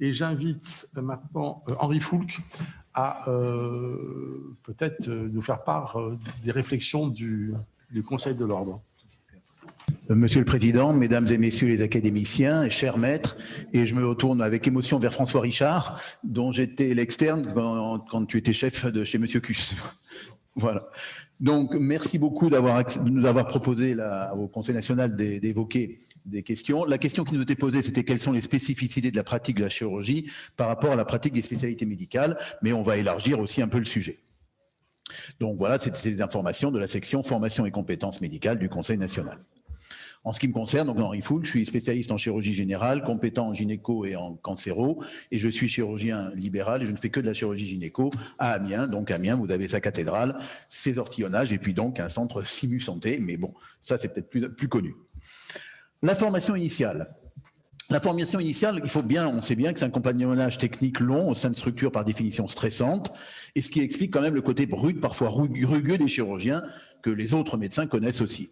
Et j'invite maintenant Henri Foulque à peut-être nous faire part des réflexions du Conseil de l'Ordre. Monsieur le Président, Mesdames et Messieurs les académiciens, chers maîtres, et je me retourne avec émotion vers François Richard, dont j'étais l'externe quand tu étais chef de chez Monsieur Cus. Voilà. Donc, merci beaucoup de nous avoir proposé au Conseil national d'évoquer des questions. La question qui nous était posée, c'était quelles sont les spécificités de la pratique de la chirurgie par rapport à la pratique des spécialités médicales, mais on va élargir aussi un peu le sujet. Donc voilà, c'est des informations de la section formation et compétences médicales du Conseil national. En ce qui me concerne, donc Henri Foulque, je suis spécialiste en chirurgie générale, compétent en gynéco et en cancéro, et je suis chirurgien libéral et je ne fais que de la chirurgie gynéco à Amiens. Donc Amiens, vous avez sa cathédrale, ses ortillonnages et puis donc un centre Simu Santé, mais bon, ça c'est peut-être plus connu. La formation initiale. La formation initiale, on sait bien que c'est un compagnonnage technique long au sein de structures par définition stressantes, et ce qui explique quand même le côté brut, parfois rugueux des chirurgiens, que les autres médecins connaissent aussi.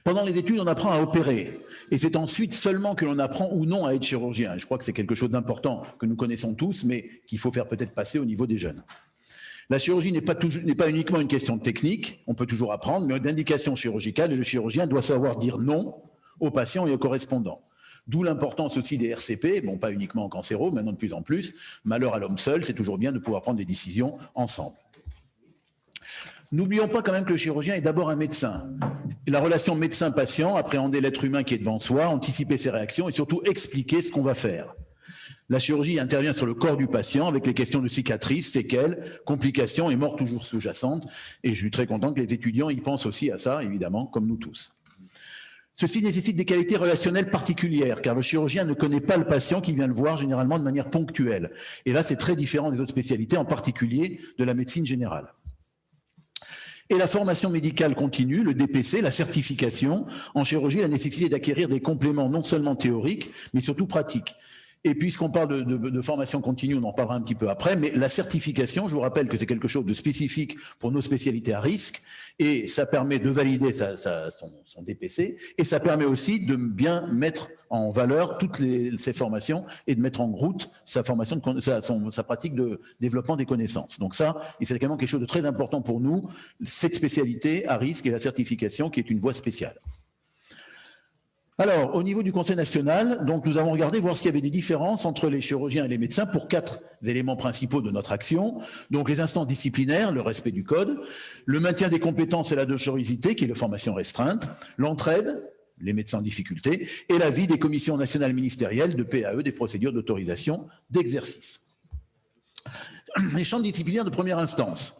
Pendant les études, on apprend à opérer, et c'est ensuite seulement que l'on apprend ou non à être chirurgien. Je crois que c'est quelque chose d'important que nous connaissons tous, mais qu'il faut faire peut-être passer au niveau des jeunes. La chirurgie n'est pas uniquement une question de technique, on peut toujours apprendre, mais d'indication chirurgicale, et le chirurgien doit savoir dire non aux patients et aux correspondants. D'où l'importance aussi des RCP, bon, pas uniquement en cancéro, maintenant de plus en plus. Malheur à l'homme seul, c'est toujours bien de pouvoir prendre des décisions ensemble. N'oublions pas quand même que le chirurgien est d'abord un médecin. La relation médecin-patient, appréhender l'être humain qui est devant soi, anticiper ses réactions et surtout expliquer ce qu'on va faire. La chirurgie intervient sur le corps du patient avec les questions de cicatrices, séquelles, complications et morts toujours sous-jacentes. Et je suis très content que les étudiants y pensent aussi à ça, évidemment, comme nous tous. Ceci nécessite des qualités relationnelles particulières, car le chirurgien ne connaît pas le patient qui vient le voir généralement de manière ponctuelle. Et là, c'est très différent des autres spécialités, en particulier de la médecine générale. Et la formation médicale continue, le DPC, la certification, en chirurgie, la nécessité d'acquérir des compléments non seulement théoriques, mais surtout pratiques. Et puisqu'on parle de formation continue, on en parlera un petit peu après, mais la certification, je vous rappelle que c'est quelque chose de spécifique pour nos spécialités à risque, et ça permet de valider son DPC, et ça permet aussi de bien mettre en valeur toutes ces formations et de mettre en route sa pratique de développement des connaissances. Donc ça, c'est également quelque chose de très important pour nous, cette spécialité à risque et la certification qui est une voie spéciale. Alors, au niveau du Conseil national, donc nous avons regardé voir s'il y avait des différences entre les chirurgiens et les médecins pour 4 éléments principaux de notre action. Donc, les instances disciplinaires, le respect du code, le maintien des compétences et la dangerosité, qui est la formation restreinte, l'entraide, les médecins en difficulté, et l'avis des commissions nationales ministérielles de PAE, des procédures d'autorisation d'exercice. Les champs disciplinaires de première instance.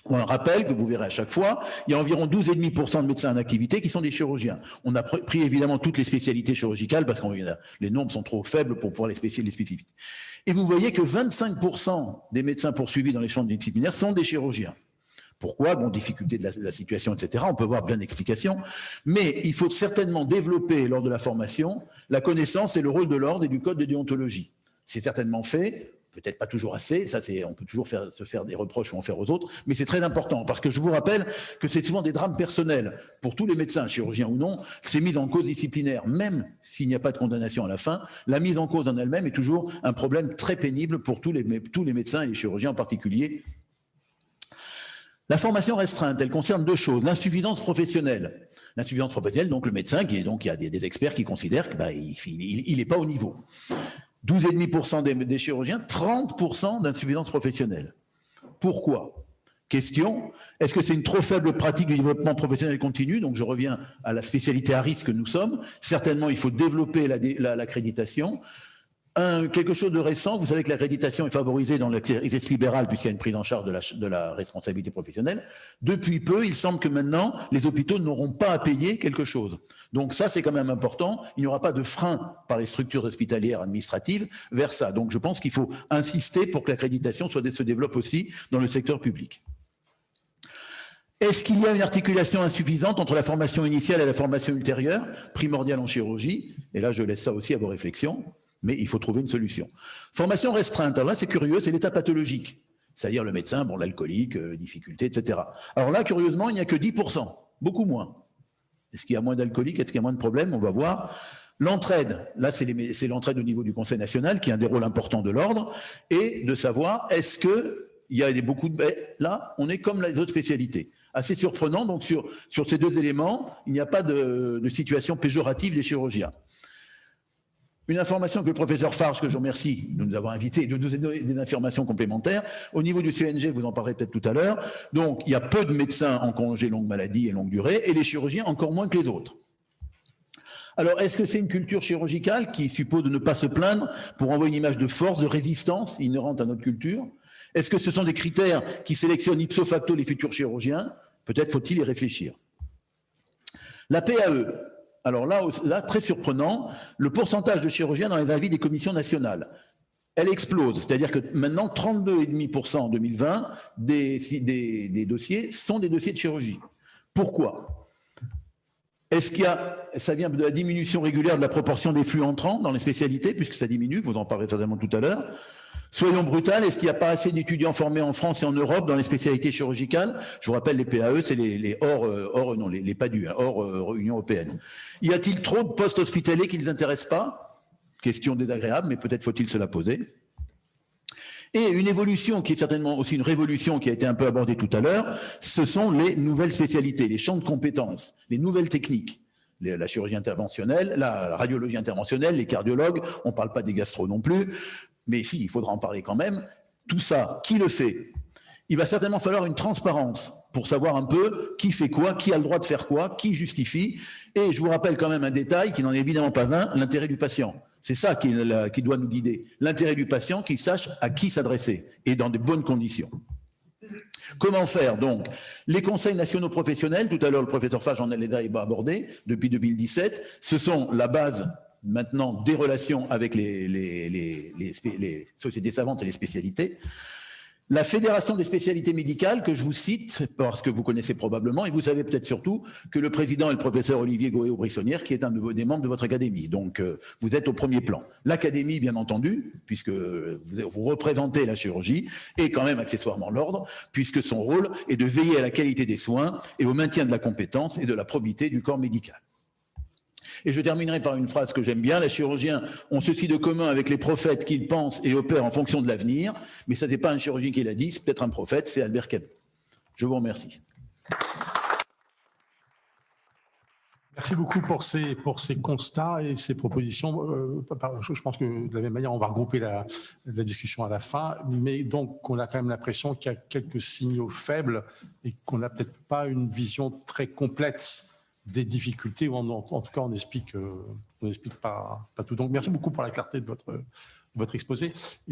On rappelle que vous verrez à chaque fois, il y a environ 12,5% de médecins en activité qui sont des chirurgiens. On a pris évidemment toutes les spécialités chirurgicales parce que les nombres sont trop faibles pour pouvoir les spécifier. Et vous voyez que 25% des médecins poursuivis dans les champs disciplinaires sont des chirurgiens. Pourquoi? Bon, difficulté de la situation, etc. On peut voir plein d'explications. Mais il faut certainement développer lors de la formation la connaissance et le rôle de l'ordre et du code de déontologie. C'est certainement fait. Peut-être pas toujours assez, ça on peut toujours se faire des reproches ou en faire aux autres, mais c'est très important parce que je vous rappelle que c'est souvent des drames personnels pour tous les médecins, chirurgiens ou non, ces mises en cause disciplinaires, même s'il n'y a pas de condamnation à la fin, la mise en cause en elle-même est toujours un problème très pénible pour tous les médecins et les chirurgiens en particulier. La formation restreinte, elle concerne 2 choses, l'insuffisance professionnelle. L'insuffisance professionnelle, donc le médecin, il y a des experts qui considèrent qu'il n'est pas au niveau. 12,5% des chirurgiens, 30% d'insuffisance professionnelle. Pourquoi? Question, est-ce que c'est une trop faible pratique du développement professionnel continu? Donc je reviens à la spécialité à risque que nous sommes. Certainement, il faut développer l'accréditation. Quelque chose de récent, vous savez que l'accréditation est favorisée dans l'exercice libéral puisqu'il y a une prise en charge de la responsabilité professionnelle. Depuis peu, il semble que maintenant, les hôpitaux n'auront pas à payer quelque chose. Donc ça, c'est quand même important. Il n'y aura pas de frein par les structures hospitalières administratives vers ça. Donc je pense qu'il faut insister pour que l'accréditation se développe aussi dans le secteur public. Est-ce qu'il y a une articulation insuffisante entre la formation initiale et la formation ultérieure, primordiale en chirurgie? Et là, je laisse ça aussi à vos réflexions. Mais il faut trouver une solution. Formation restreinte, alors là c'est curieux, c'est l'état pathologique. C'est-à-dire le médecin, bon, l'alcoolique, difficulté, etc. Alors là, curieusement, il n'y a que 10%, beaucoup moins. Est-ce qu'il y a moins d'alcooliques? Est-ce qu'il y a moins de problèmes? On va voir. L'entraide, là c'est l'entraide au niveau du Conseil national qui a un des rôles importants de l'ordre, et de savoir est-ce qu'il y a beaucoup de... Là, on est comme les autres spécialités. Assez surprenant, donc sur ces deux éléments, il n'y a pas de situation péjorative des chirurgiens. Une information que le professeur Farge, que je remercie de nous avoir invités et de nous donner des informations complémentaires. Au niveau du CNG, vous en parlerez peut-être tout à l'heure. Donc, il y a peu de médecins en congé longue maladie et longue durée, et les chirurgiens encore moins que les autres. Alors, est-ce que c'est une culture chirurgicale qui suppose de ne pas se plaindre pour envoyer une image de force, de résistance inhérente à notre culture? Est-ce que ce sont des critères qui sélectionnent ipso facto les futurs chirurgiens? Peut-être faut-il y réfléchir. La PAE. Alors là, très surprenant, le pourcentage de chirurgiens dans les avis des commissions nationales. Elle explose, c'est-à-dire que maintenant, 32,5% en 2020 des dossiers sont des dossiers de chirurgie. Pourquoi? Est-ce qu'il y a, ça vient de la diminution régulière de la proportion des flux entrants dans les spécialités, puisque ça diminue, vous en parlerez certainement tout à l'heure. Soyons brutals, est-ce qu'il n'y a pas assez d'étudiants formés en France et en Europe dans les spécialités chirurgicales? Je vous rappelle, les PAE, c'est les PADU, hors Union européenne. Y a-t-il trop de postes hospitaliers qui ne les intéressent pas? Question désagréable, mais peut-être faut-il se la poser. Et une évolution qui est certainement aussi une révolution qui a été un peu abordée tout à l'heure, ce sont les nouvelles spécialités, les champs de compétences, les nouvelles techniques. La chirurgie interventionnelle, la radiologie interventionnelle, les cardiologues, on ne parle pas des gastro non plus, mais si, il faudra en parler quand même. Tout ça, qui le fait? Il va certainement falloir une transparence pour savoir un peu qui fait quoi, qui a le droit de faire quoi, qui justifie. Et je vous rappelle quand même un détail qui n'en est évidemment pas un, l'intérêt du patient. C'est ça qui doit nous guider. L'intérêt du patient, qu'il sache à qui s'adresser et dans de bonnes conditions. Comment faire donc? Les conseils nationaux professionnels, tout à l'heure le professeur Fage en a abordé, depuis 2017, ce sont la base maintenant des relations avec les sociétés savantes et les spécialités. La Fédération des spécialités médicales, que je vous cite, parce que vous connaissez probablement, et vous savez peut-être surtout que le président est le professeur Olivier Goé-Aubrissonnière, qui est un des membres de votre académie. Donc, vous êtes au premier plan. L'académie, bien entendu, puisque vous représentez la chirurgie, et quand même accessoirement l'ordre, puisque son rôle est de veiller à la qualité des soins et au maintien de la compétence et de la probité du corps médical. Et je terminerai par une phrase que j'aime bien. Les chirurgiens ont ceci de commun avec les prophètes qu'ils pensent et opèrent en fonction de l'avenir. Mais ça, n'est pas un chirurgien qui l'a dit, c'est peut-être un prophète, c'est Albert Camus. Je vous remercie. Merci beaucoup pour ces constats et ces propositions. Je pense que de la même manière, on va regrouper la discussion à la fin, mais donc on a quand même l'impression qu'il y a quelques signaux faibles et qu'on n'a peut-être pas une vision très complète des difficultés, ou en tout cas on n'explique pas tout. Donc merci beaucoup pour la clarté de votre exposé.